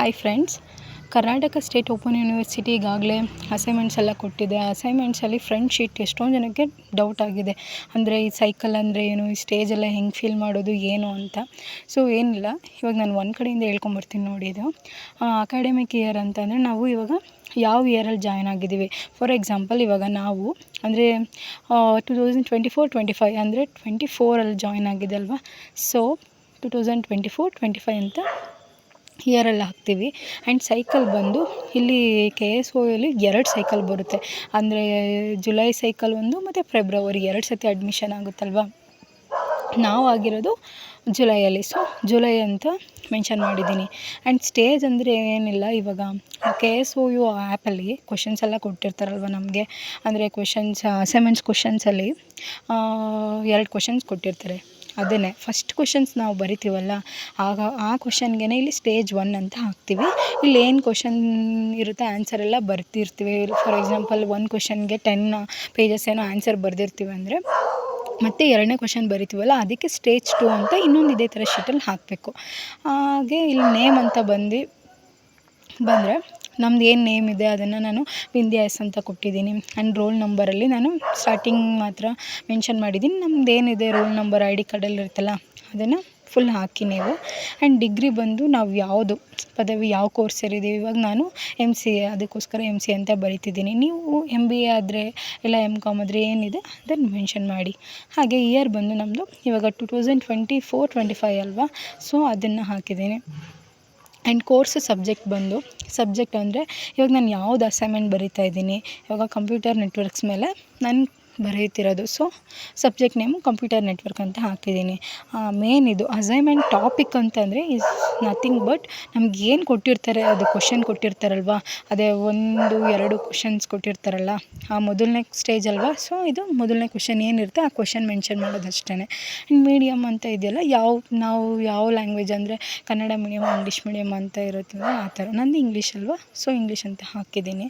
Hi friends, Karnataka state open university ಈಗಾಗಲೇ assignments ಎಲ್ಲ ಕೊಟ್ಟಿದೆ. ಅಸೈನ್ಮೆಂಟ್ಸಲ್ಲಿ ಫ್ರಂಟ್ ಶೀಟ್ ಎಷ್ಟೊಂದು ಜನಕ್ಕೆ ಡೌಟ್ ಆಗಿದೆ. ಅಂದರೆ ಈ ಸೈಕಲ್ ಅಂದರೆ ಏನು, ಈ ಸ್ಟೇಜೆಲ್ಲ ಹೆಂಗೆ ಫೀಲ್ ಮಾಡೋದು ಏನು ಅಂತ. ಸೊ ಏನಿಲ್ಲ, ಇವಾಗ ನಾನು ಒಂದು ಕಡೆಯಿಂದ ಹೇಳ್ಕೊಂಬರ್ತೀನಿ ನೋಡಿ. ಇದು ಅಕಾಡೆಮಿಕ್ ಇಯರ್ ಅಂತಂದರೆ ನಾವು ಇವಾಗ ಯಾವ ಇಯರಲ್ಲಿ ಜಾಯ್ನ್ ಆಗಿದ್ದೀವಿ. ಫಾರ್ ಎಕ್ಸಾಂಪಲ್ ಇವಾಗ ನಾವು ಅಂದರೆ 2024-25 ಅಂದರೆ 24ಅಲ್ಲಿ ಜಾಯ್ನ್ ಆಗಿದೆ ಅಲ್ವಾ. ಸೊ 2024-25 ಅಂತ ಇಯರಲ್ಲಿ ಹಾಕ್ತೀವಿ. ಆ್ಯಂಡ್ ಸೈಕಲ್ ಬಂದು ಇಲ್ಲಿ KSOಯಲ್ಲಿ 2 ಸೈಕಲ್ ಬರುತ್ತೆ. ಅಂದರೆ ಜುಲೈ ಸೈಕಲ್ ಒಂದು ಮತ್ತು ಫೆಬ್ರವರಿ 2 ಸತಿ ಅಡ್ಮಿಷನ್ ಆಗುತ್ತಲ್ವ. ನಾವು ಆಗಿರೋದು ಜುಲೈಯಲ್ಲಿ. ಸೊ ಜುಲೈ ಅಂತ ಮೆನ್ಷನ್ ಮಾಡಿದ್ದೀನಿ. ಆ್ಯಂಡ್ ಸ್ಟೇಜ್ ಅಂದರೆ ಏನಿಲ್ಲ, ಇವಾಗ KSOU ಆ್ಯಪಲ್ಲಿ ಕ್ವಶನ್ಸ್ ಎಲ್ಲ ಕೊಟ್ಟಿರ್ತಾರಲ್ವ ನಮಗೆ. ಅಂದರೆ ಅಸೈನ್ಮೆಂಟ್ಸ್ ಕ್ವಶನ್ಸಲ್ಲಿ 2 ಕ್ವಶನ್ಸ್ ಕೊಟ್ಟಿರ್ತಾರೆ. ಅದನ್ನೇ ಫಸ್ಟ್ ಕ್ವಶನ್ಸ್ ನಾವು ಬರಿತೀವಲ್ಲ, ಆಗ ಆ ಕ್ವಶನ್ಗೆ ಇಲ್ಲಿ ಸ್ಟೇಜ್ 1 ಅಂತ ಹಾಕ್ತೀವಿ. ಇಲ್ಲಿ ಏನು ಕ್ವಶನ್ ಇರುತ್ತೆ ಆನ್ಸರ್ ಎಲ್ಲ ಬರ್ತಿರ್ತೀವಿ. ಫಾರ್ ಎಕ್ಸಾಂಪಲ್ 1 ಕ್ವಶನ್ಗೆ 10 ಪೇಜಸ್ ಏನೋ ಆನ್ಸರ್ ಬರೆದಿರ್ತೀವಿ ಅಂದರೆ ಮತ್ತು 2ನೇ ಕ್ವಶನ್ ಬರಿತೀವಲ್ಲ, ಅದಕ್ಕೆ ಸ್ಟೇಜ್ 2 ಅಂತ ಇನ್ನೊಂದು ಇದೇ ಥರ ಶೀಟಲ್ಲಿ ಹಾಕಬೇಕು. ಹಾಗೆ ಇಲ್ಲಿ ನೇಮ್ ಅಂತ ಬಂದರೆ ನಮ್ದು ಏನು ನೇಮ್ ಇದೆ ಅದನ್ನು ನಾನು ವಿಂದ್ಯಾ ಎಸ್ ಅಂತ ಕೊಟ್ಟಿದ್ದೀನಿ. ಆ್ಯಂಡ್ ರೋಲ್ ನಂಬರಲ್ಲಿ ನಾನು ಸ್ಟಾರ್ಟಿಂಗ್ ಮಾತ್ರ ಮೆನ್ಷನ್ ಮಾಡಿದ್ದೀನಿ. ನಮ್ದು ಏನಿದೆ ರೋಲ್ ನಂಬರ್ ID ಕಾರ್ಡಲ್ಲಿ ಇರುತ್ತಲ್ಲ ಅದನ್ನು ಫುಲ್ ಹಾಕಿ ನೀವು. ಆ್ಯಂಡ್ ಡಿಗ್ರಿ ಬಂದು ನಾವು ಯಾವುದು ಪದವಿ ಯಾವ ಕೋರ್ಸ್ ಸೇರಿದ್ದೀವಿ. ಇವಾಗ ನಾನು MCA, ಅದಕ್ಕೋಸ್ಕರ MCA ಅಂತ ಬರಿತಿದ್ದೀನಿ. ನೀವು MBA ಆದರೆ ಇಲ್ಲ MCOM ಆದರೆ ಏನಿದೆ ಅದನ್ನು ಮೆನ್ಷನ್ ಮಾಡಿ. ಹಾಗೆ ಇಯರ್ ಬಂದು ನಮ್ಮದು ಇವಾಗ 2024-25 ಅಲ್ವಾ. ಸೊ ಅದನ್ನು ಹಾಕಿದ್ದೀನಿ. ಆ್ಯಂಡ್ ಕೋರ್ಸ್ ಸಬ್ಜೆಕ್ಟ್ ಅಂದರೆ ಇವಾಗ ನಾನು ಯಾವ್ದು ಅಸೈನ್ಮೆಂಟ್ ಬರಿತಾ ಇದ್ದೀನಿ, ಇವಾಗ ಕಂಪ್ಯೂಟರ್ ನೆಟ್ವರ್ಕ್ಸ್ ಮೇಲೆ ನಾನು ಬರೀತಿರೋದು. So subject name computer network ಅಂತ ಹಾಕಿದ್ದೀನಿ. ಮೇನ್ ಇದು ಅಸೈನ್ಮೆಂಟ್ ಟಾಪಿಕ್ ಅಂತಂದರೆ ಈಸ್ ನಥಿಂಗ್ ಬಟ್ ನಮ್ಗೆ ಏನು ಕೊಟ್ಟಿರ್ತಾರೆ, ಅದು ಕ್ವಶನ್ ಕೊಟ್ಟಿರ್ತಾರಲ್ವ, ಅದೇ 1-2 ಕ್ವಶನ್ಸ್ ಕೊಟ್ಟಿರ್ತಾರಲ್ಲ, ಆ ಮೊದಲನೇ ಸ್ಟೇಜ್ ಅಲ್ವಾ. ಸೊ ಇದು ಮೊದಲನೇ ಕ್ವಶನ್ ಏನಿರುತ್ತೆ ಆ ಕ್ವಶನ್ ಮೆನ್ಷನ್ ಮಾಡೋದು ಅಷ್ಟೇ. ಆ್ಯಂಡ್ ಮೀಡಿಯಮ್ ಅಂತ ಇದೆಯಲ್ಲ, ನಾವು ಯಾವ ಲ್ಯಾಂಗ್ವೇಜ್ ಅಂದರೆ ಕನ್ನಡ ಮೀಡಿಯಮ್, ಇಂಗ್ಲೀಷ್ ಮೀಡಿಯಮ್ ಅಂತ ಇರುತ್ತಲ್ಲ ಆ ಥರ. ನಂದು ಇಂಗ್ಲೀಷ್ ಅಲ್ವಾ, ಸೊ ಇಂಗ್ಲೀಷ್ ಅಂತ ಹಾಕಿದ್ದೀನಿ.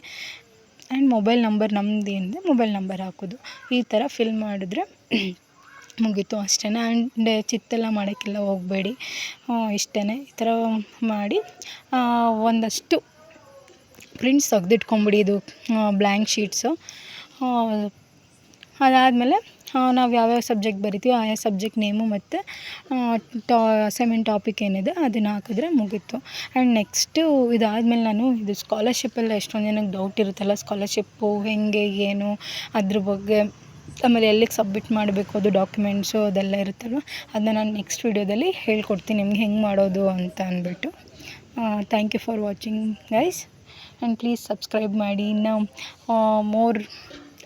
ಆ್ಯಂಡ್ ಮೊಬೈಲ್ ನಂಬರ್ ನಮ್ದು ಏನಿದೆ ಮೊಬೈಲ್ ನಂಬರ್ ಹಾಕೋದು. ಈ ಥರ ಫಿಲ್ ಮಾಡಿದ್ರೆ ಮುಗೀತು ಅಷ್ಟೇ. ಆ್ಯಂಡ್ ಚಿತ್ತೆಲ್ಲ ಮಾಡೋಕ್ಕೆಲ್ಲ ಹೋಗಬೇಡಿ, ಇಷ್ಟೇ. ಈ ಥರ ಮಾಡಿ ಒಂದಷ್ಟು ಪ್ರಿಂಟ್ಸ್ ತೆಗ್ದಿಟ್ಕೊಂಬಿಡಿ, ಇದು ಬ್ಲ್ಯಾಂಕ್ ಶೀಟ್ಸು. ಅದಾದಮೇಲೆ ನಾವು ಯಾವ್ಯಾವ ಸಬ್ಜೆಕ್ಟ್ ಬರಿತೀವೋ ಆಯಾ ಸಬ್ಜೆಕ್ಟ್ ನೇಮು ಮತ್ತು ಅಸೈನ್ಮೆಂಟ್ ಟಾಪಿಕ್ ಏನಿದೆ ಅದನ್ನು ಹಾಕಿದ್ರೆ ಮುಗೀತು. ಆ್ಯಂಡ್ ನೆಕ್ಸ್ಟು ಇದಾದಮೇಲೆ ನಾನು ಇದು ಸ್ಕಾಲರ್ಶಿಪ್ಪೆಲ್ಲ ಎಷ್ಟೊಂದು ಜನಕ್ಕೆ ಡೌಟ್ ಇರುತ್ತಲ್ಲ, ಸ್ಕಾಲರ್ಶಿಪ್ಪು ಹೆಂಗೆ ಏನು ಅದ್ರ ಬಗ್ಗೆ, ಆಮೇಲೆ ಎಲ್ಲಿಗೆ ಸಬ್ಮಿಟ್ ಮಾಡಬೇಕು ಅದು ಡಾಕ್ಯುಮೆಂಟ್ಸು ಅದೆಲ್ಲ ಇರುತ್ತಲ್ವ, ಅದನ್ನ ನಾನು ನೆಕ್ಸ್ಟ್ ವೀಡಿಯೋದಲ್ಲಿ ಹೇಳ್ಕೊಡ್ತೀನಿ ನಿಮ್ಗೆ ಹೆಂಗೆ ಮಾಡೋದು ಅಂತ ಅಂದ್ಬಿಟ್ಟು. Thank you for watching guys, and please subscribe ಮಾಡಿ. ಇನ್ನು ಮೋರ್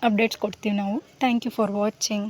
ಅಪ್ಡೇಟ್ಸ್ ಕೊಡ್ತೀವಿ ನಾವು. Thank you for watching.